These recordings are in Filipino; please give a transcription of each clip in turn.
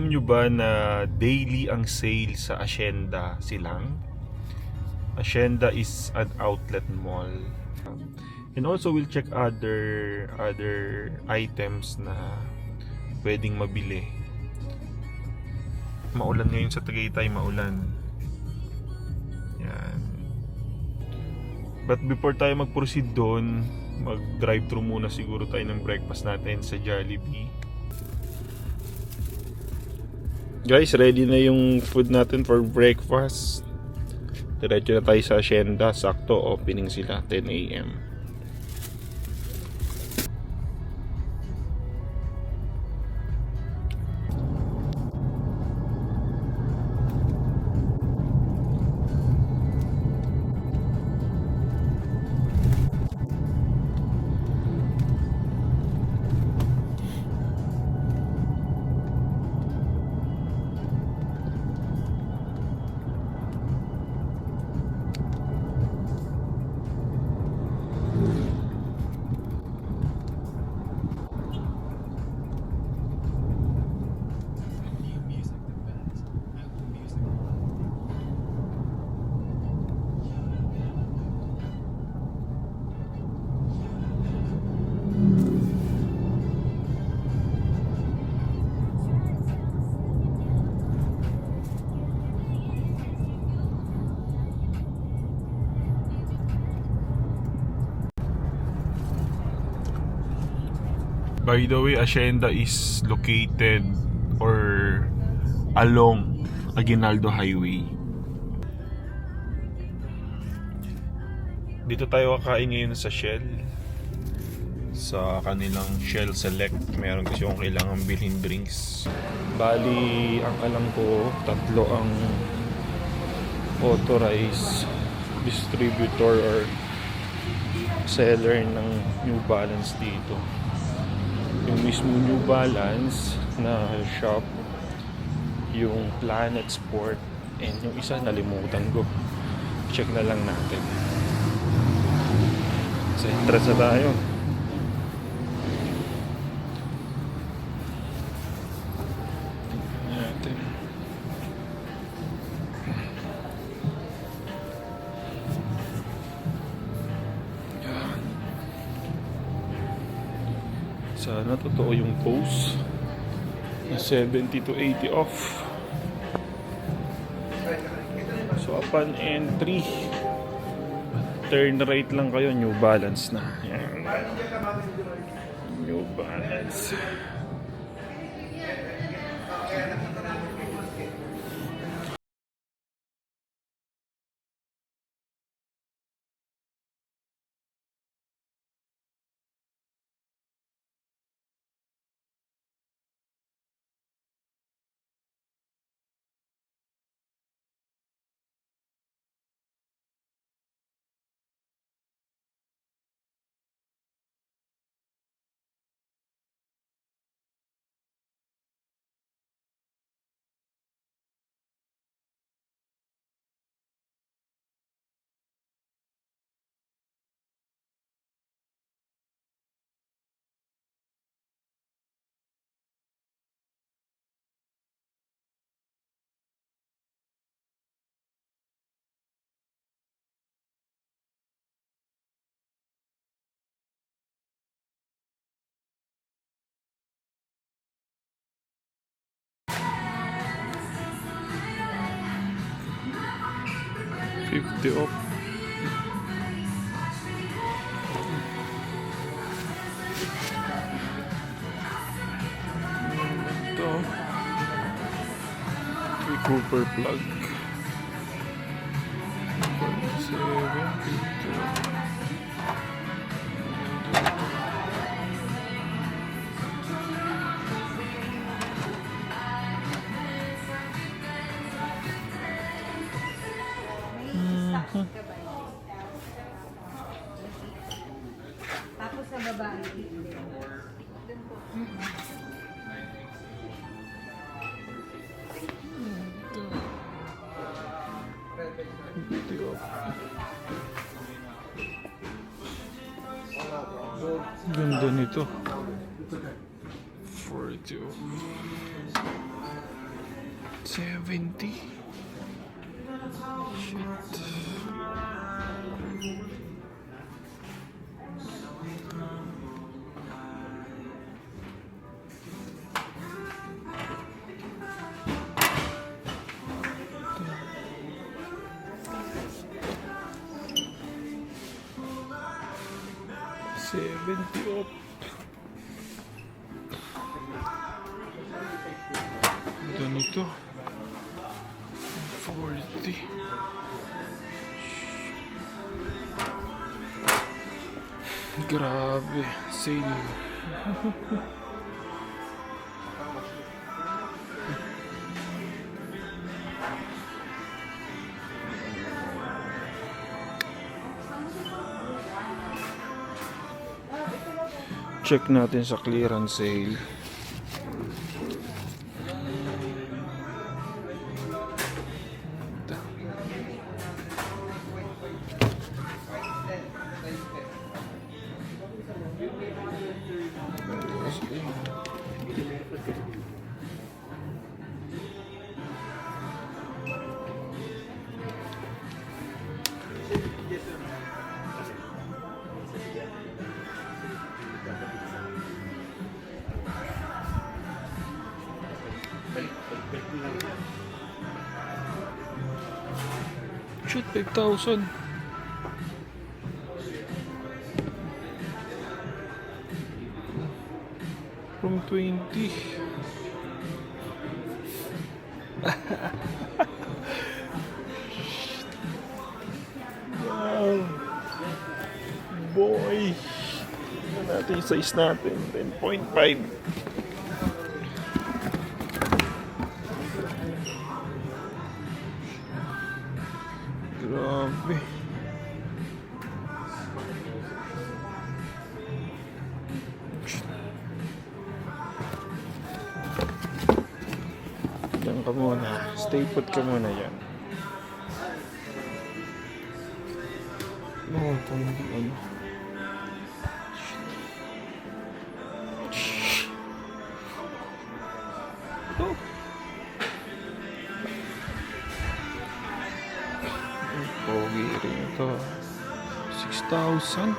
Alam nyo ba na daily ang sale sa Hacienda Silang? Hacienda is an outlet mall. And also we'll check other items na pwedeng mabili. Maulan ngayon sa Tagaytay, maulan. Yan. But before tayo mag-proceed doon, mag-drive-thru muna siguro tayo ng breakfast natin sa Jollibee. Guys, ready na yung food natin for breakfast. Diretso na tayo sa Hacienda. Sakto, opening sila 10 AM. By the way, Hacienda is located or along Aguinaldo Highway. Dito tayo kakain ngayon sa Shell. Sa kanilang Shell Select. Meron kasi yung kailangan bilhin drinks. Bali, ang alam ko, 3 ang authorized distributor or seller ng New Balance dito. Yung mismo New Balance na shop, yung Planet Sport, and yung isa nalimutan ko. Check na lang natin. Sa entrance na tayo. Tingnan natin. Sana totoo yung post na 70 to 80 off. So upon entry, turn right lang kayo, New Balance na. Yan. New Balance. $50 off. Ito, kay Cooper plug. 7 Tapos sa babae. Ganda nito. 42. 70. Shit. $70. Ganito. 40. Grabe, sale. Check natin sa clearance sale. Shoot, 5,000. From 20. Wow. Boy. Ano natin yung size natin? 10.5. Grabe. Diyan ka muna. Stay put ka muna yan. No, ano. Oh. Pogi rin ito. 6,000.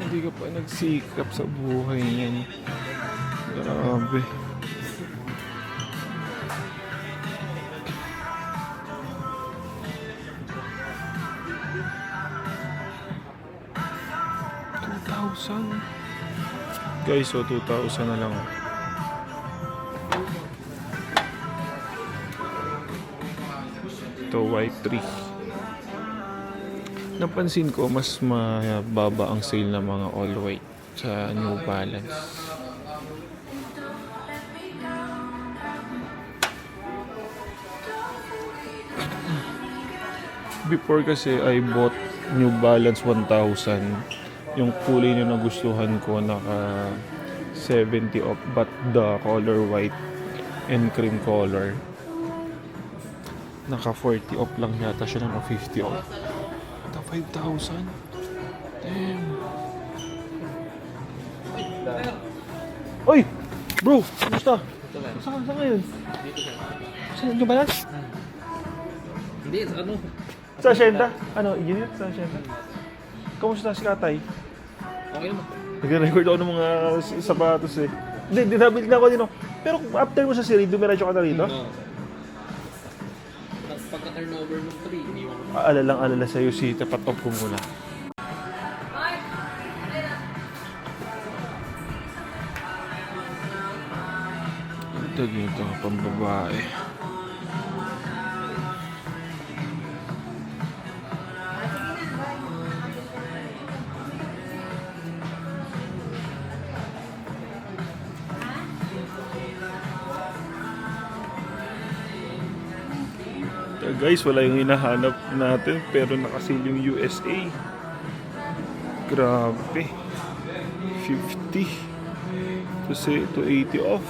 Hindi ka pa nagsikap sa buhay niyan. Grabe. Guys, so 2,000 na lang. Ito white 3. Napansin ko mas mababa ang sale ng mga all white sa New Balance. Before kasi I bought New Balance 1,000. Yung kulay na nagustuhan ko naka 70 off, but the color white and cream color naka 40 off lang yata siya, naka 50 off. Ito 5,000. Damn. Oy! Bro! Kumusta? Saan ngayon? Saan yung Balance? Hindi, ano? Sa Hacienda? Ano, unit sa Hacienda? Kamusta si Katay? Okay naman. Nag-record ako ng mga sapatos eh. Hindi, dinabili na ako din ako. Pero after mo sa series, dumiretso ka na rito? No. Pagka-turnover ng 3, iniwan ko. Alalang-alala sa'yo si tapat off ko muna. Ito dito, pambabae. Guys, wala yung hinahanap natin pero nakasil yung USA. Grabe. 50. to 80 off.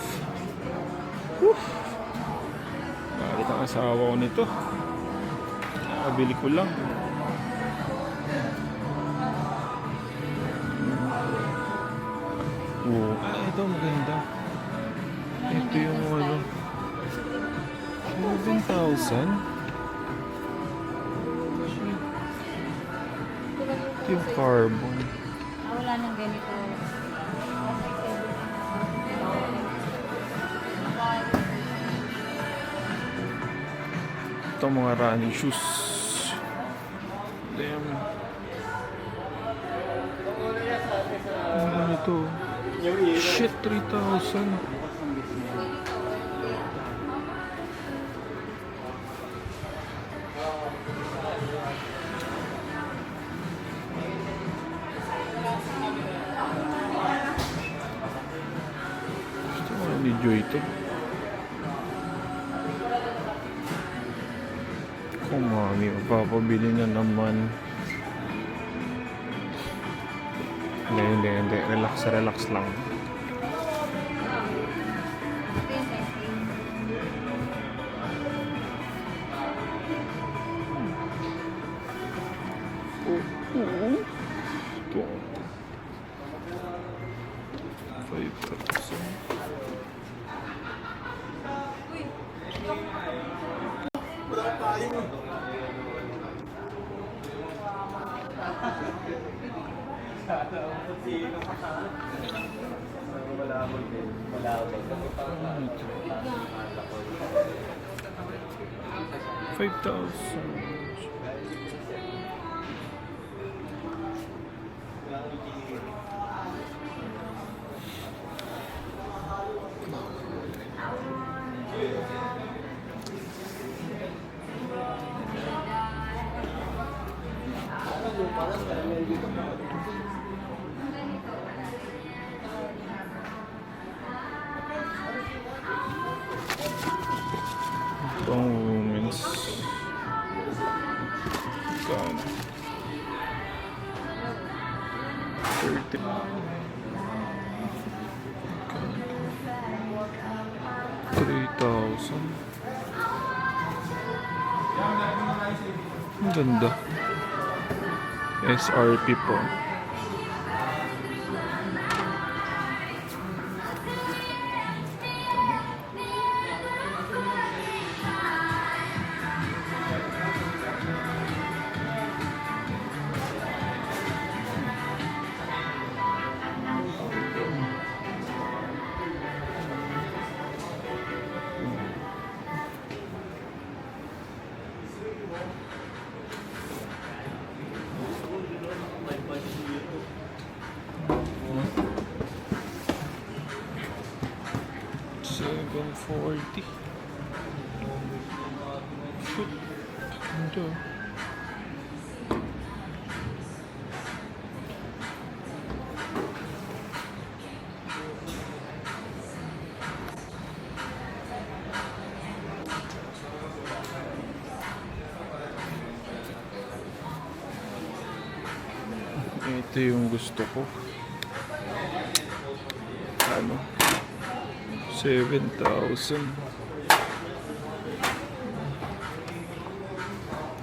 Whew. Bakit ang asawa ko nito? Nakabili ko lang. Oh, ito maganda. Ito yung ano. 7,000. Ito yung carbon. Wala nang ganito. Ito mga running shoes. Damn. Ano ito? Shit, 3,000. Gusto ko ni Joy ito. Kung mami, magpapabili na naman. Hindi. Relax lang. Ito. 5,000. Pang women's. Kan. 30. Kan. 3,000. Ang ganda. SRP po. $740. Shoot. Ito. Ito yung gusto ko. Ano? 7,000.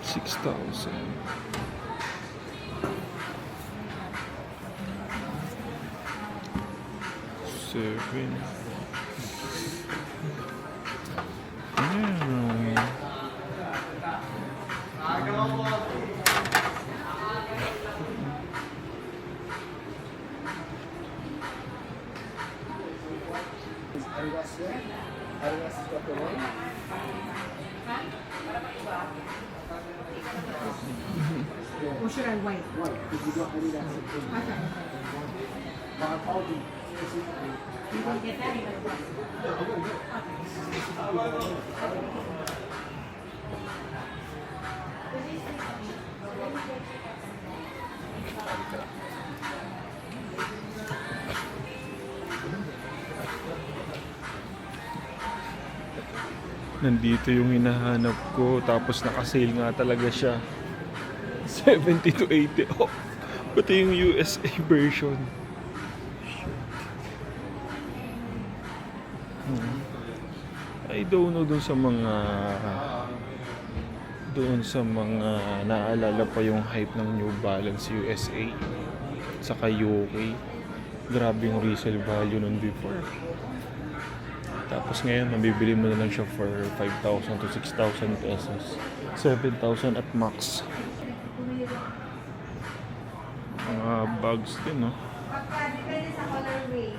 6,000. Seven. Or should I wait? Okay. You gonna get that? Nandito yung hinahanap ko, tapos naka-sale nga talaga siya. 70 to 80 off. Pati yung USA version. I don't know doon sa mga naalala pa yung hype ng New Balance USA saka UK. Grabe yung resale value nun before. Tapos ngayon mabibili mo na lang siya for 5,000 to 6,000 pesos, 7,000 at max. Mga bags din, no? Depende sa colorway.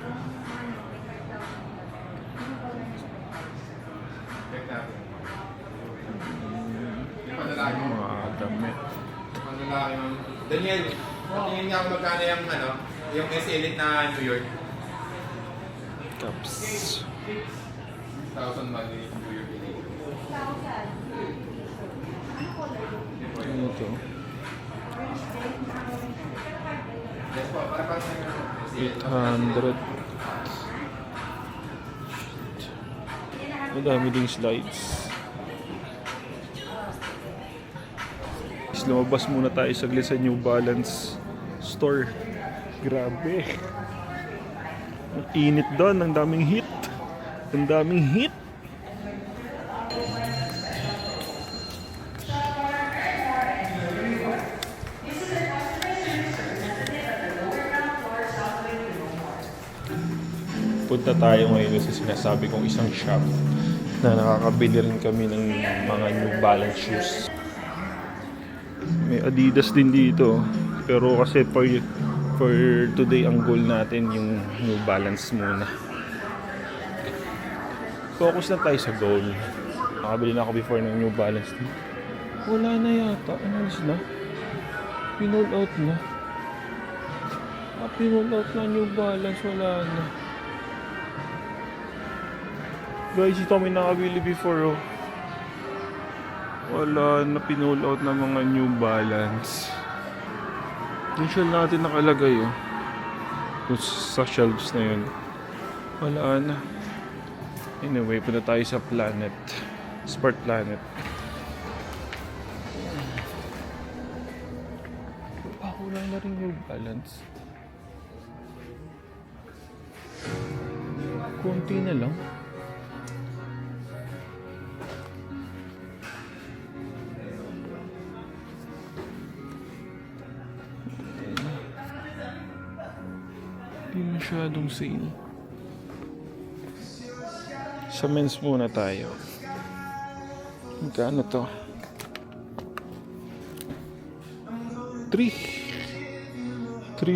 Mga damit. Daniel, patingin nga ako magkano yung yung S Elite na New York. Tops. 1,000 mali New York Elite. Ano ito? Yes po, para pa 800. Madami ding slides. Lumabas muna tayo saglit sa New Balance store. Grabe. Ang init doon, ang daming heat. Ang daming heat. Punta tayo ngayon sa sinasabi kong isang shop na nakakabili rin kami ng mga New Balance shoes. May Adidas din dito, pero kasi for today ang goal natin yung New Balance muna. Focus na tayo sa goal. Nakabili na ako before ng New Balance. Wala na yata, analis na. Pinold out na. Pinold out na New Balance, wala na. Guys, ito kami nakabili before, oh. Wala na, pinold out na mga New Balance. Yung shell natin nakalagay, oh. Kung sa shelves na yun. Wala na. Anyway, punta tayo sa Planet. Sport Planet. Wala na rin New Balance. Konti na lang. Hindi masyadong sale. Sa men's muna tayo. Magkano to? 3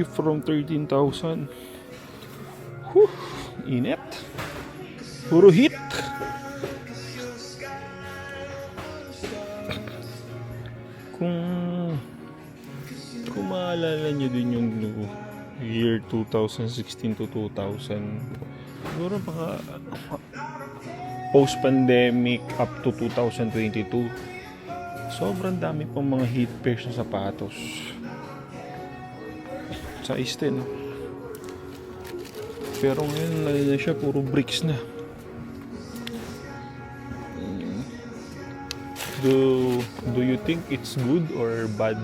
from 13,000. Whew, init. Puro heat. Kung maalala nyo din yung year 2016 to 2000, siguro baka post-pandemic up to 2022, sobrang dami pang mga heat pairs na sapatos. Size 10. Pero ngayon na siya, puro bricks na. Do you think it's good or bad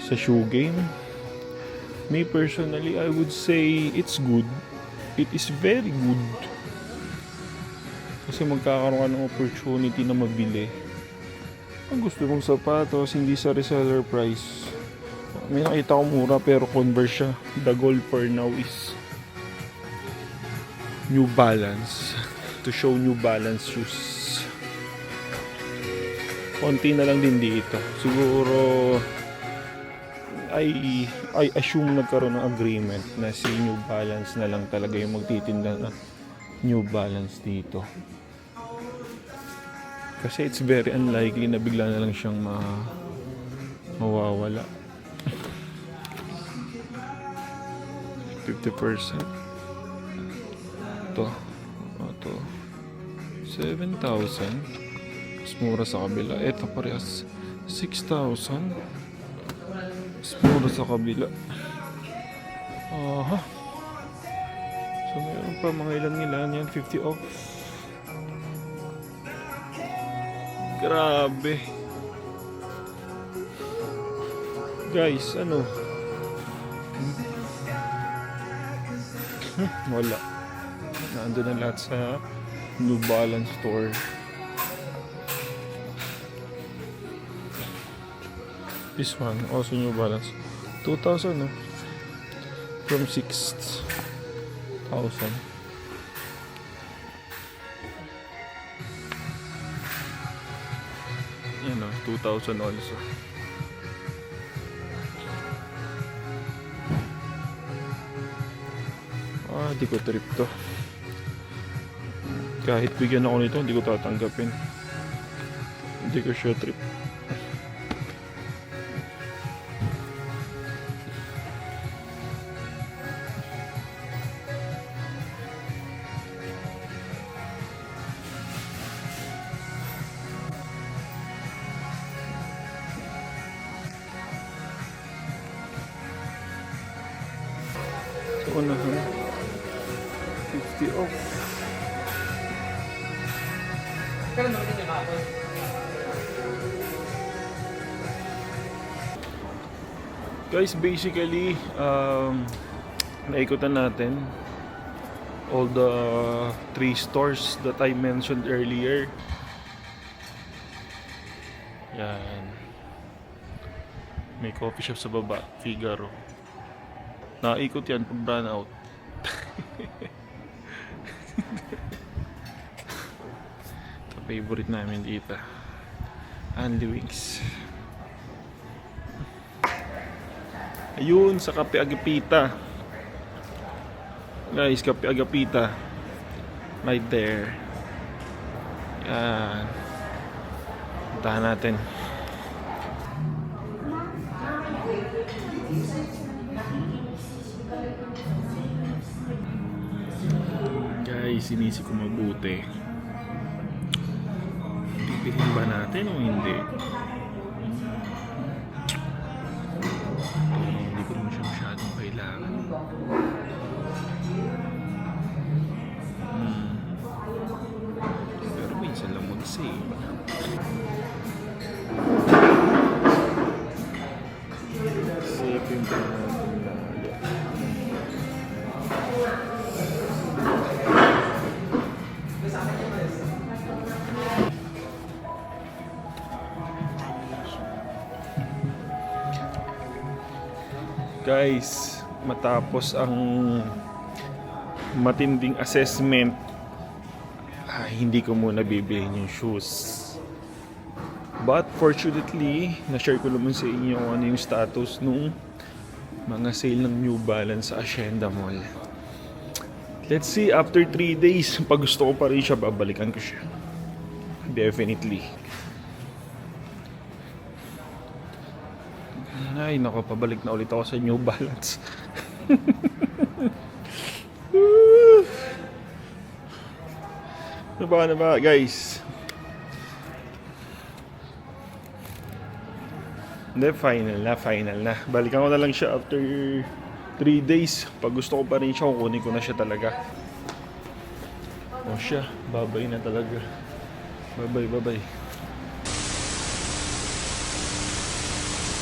sa shoe game? Me personally, I would say it's good. It is very good. Kasi magkakaroon ka ng opportunity na mabili ang gusto mong sapatos, hindi sa reseller price. May nakita ko mura pero converse siya. The goal for now is New Balance. To show New Balance shoes. Konti na lang din dito. Siguro I assume nagkaroon ng agreement na si New Balance na lang talaga yung magtitinda ng New Balance dito. Kasi it's very unlikely na bigla na lang siyang mawawala. 50%. Ito. 7,000. Mas mura sa kabila. Ito parehas 6,000. Mas mura sa kabila. Aha. So mayroon pa mga ilan yan. 50 off. Grabe. Guys, ano? Wala. Nandun na lahat sa New Balance store. This one, also New Balance. 2,000, no? From 6,000. Yan, no? 2,000 also. Di ko trip to. Kahit bigyan ako nito, hindi ko tatanggapin. Hindi ko siya trip. So, ano ha? 50 off. Kailan naman din yung kapon? Guys, basically, naikutan natin all the 3 stores that I mentioned earlier. Yan. May coffee shop sa baba, Figaro. Naikot yan pag run out. Ito, favorite namin dito. Andy Wings. Ayun, sa Kape Agapita. Guys, Kape Agapita. Right there. Yan. Puntahan natin. Guys, sinisip ko mabuti. Pipiliin ba natin o hindi? Hindi ko naman siya masyadong kailangan. Pero minsan lang mag-save. Saving pa natin lalo. Guys, matapos ang matinding assessment, hindi ko muna bibilihin yung shoes. But fortunately, na-share ko naman sa inyo kung ano yung status nung mga sale ng New Balance sa Hacienda Mall. Let's see, after 3 days, pag gusto ko pa rin siya, babalikan ko siya. Definitely. Ay, nako, pabalik na ulit ako sa New Balance. Ano ba, guys? Hindi, final na. Balikan ko na lang siya after 3 days. Pag gusto ko pa rin siya, kukunin ko na siya talaga. O siya, babay na talaga. Bye-bye.